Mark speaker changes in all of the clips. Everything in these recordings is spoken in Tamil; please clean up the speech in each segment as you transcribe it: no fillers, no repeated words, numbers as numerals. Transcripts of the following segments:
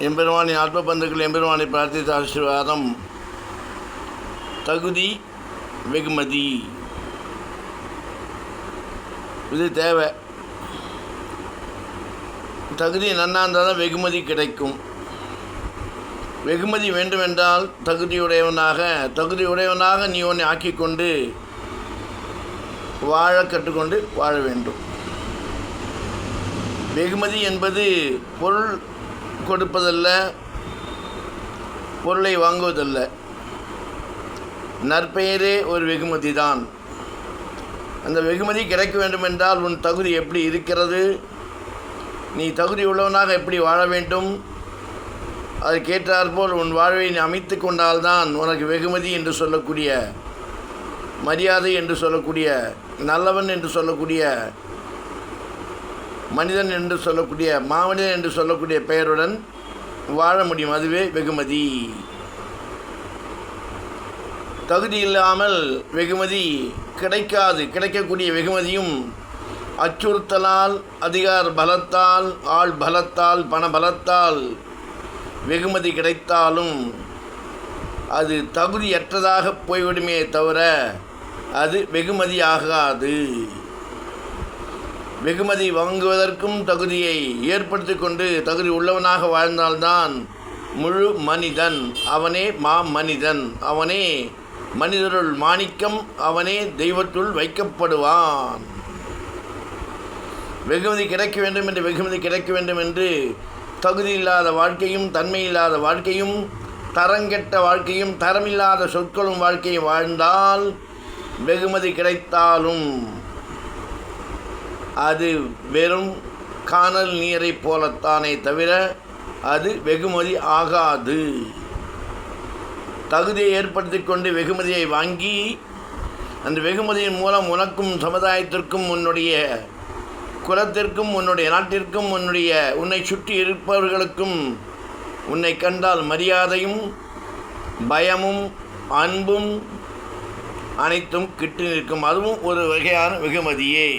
Speaker 1: எம்பெருமானின் ஆத்மபந்துக்கள் எம்பெருமானை பிரார்த்தித்த ஆசீர்வாதம். தகுதி வெகுமதி இது தேவை. தகுதி நன்னா இருந்தால் தான் வெகுமதி கிடைக்கும். வெகுமதி வேண்டுமென்றால் தகுதியுடையவனாக நீ உன்னை ஆக்கிக்கொண்டு வாழ கற்றுக்கொண்டு வாழ வேண்டும். வெகுமதி என்பது பொருள் கொடுப்பதல்ல, பொருளை வாங்குவதல்ல. நற்பெயரே ஒரு வெகுமதி தான். அந்த வெகுமதி கிடைக்க வேண்டுமென்றால் உன் தகுதி எப்படி இருக்கிறது, நீ தகுதி உள்ளவனாக எப்படி வாழ வேண்டும், அதற்கேற்றாற்போல் உன் வாழ்வை நீ அமைத்து கொண்டால்தான் உனக்கு வெகுமதி என்று சொல்லக்கூடிய, மரியாதை என்று சொல்லக்கூடிய, நல்லவன் என்று சொல்லக்கூடிய, மனிதன் என்று சொல்லக்கூடிய, மாமனிதன் என்று சொல்லக்கூடிய பெயருடன் வாழ முடியும். அதுவே வெகுமதி. தகுதி இல்லாமல் வெகுமதி கிடைக்காது. கிடைக்கக்கூடிய வெகுமதியும் அச்சுறுத்தலால், அதிகார பலத்தால், ஆள் பலத்தால், பண பலத்தால் வெகுமதி கிடைத்தாலும் அது தகுதியற்றதாக போய்விடுமே தவிர அது வெகுமதி ஆகாது. வெகுமதி வாங்குவதற்கும் தகுதியை ஏற்படுத்தி கொண்டு தகுதி உள்ளவனாக வாழ்ந்தால்தான் முழு மனிதன். அவனே மனிதன், அவனே மனிதருள் மாணிக்கம், அவனே தெய்வத்துள் வைக்கப்படுவான். வெகுமதி கிடைக்க வேண்டும் என்று வெகுமதி கிடைக்க வேண்டும் என்று தகுதி இல்லாத வாழ்க்கையும், தன்மை இல்லாத வாழ்க்கையும், தரங்கெட்ட வாழ்க்கையும், தரமில்லாத சொற்களும் வாழ்க்கையும் வாழ்ந்தால் வெகுமதி கிடைத்தாலும் அது வெறும் காணல் நீரை போலத்தானே தவிர அது வெகுமதி ஆகாது. தகுதியை ஏற்படுத்தி கொண்டு வெகுமதியை வாங்கி அந்த வெகுமதியின் மூலம் உனக்கும் சமுதாயத்திற்கும், உன்னுடைய குலத்திற்கும், உன்னுடைய நாட்டிற்கும், உன்னை சுற்றி இருப்பவர்களுக்கும் உன்னை கண்டால் மரியாதையும், பயமும், அன்பும் அனைத்தும் கிட்டு நிற்கும். அதுவும் ஒரு வகையான வெகுமதியே.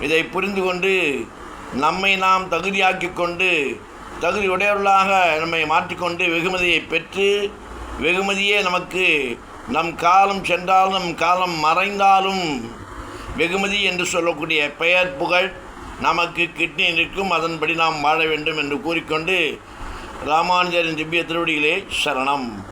Speaker 1: இதை புரிந்து கொண்டு நம்மை நாம் தகுதியாக்கி கொண்டு தகுதி உடையவர்களாக நம்மை மாற்றிக்கொண்டு வெகுமதியை பெற்று, வெகுமதியே நமக்கு நம் காலம் சென்றாலும் நம் காலம் மறைந்தாலும் வெகுமதி என்று சொல்லக்கூடிய பெயர் புகழ் நமக்கு கிட்டி நிற்கும். அதன்படி நாம் வாழ வேண்டும் என்று கூறிக்கொண்டு ராமானுஜரின் திவ்ய திருவடிகளே சரணம்.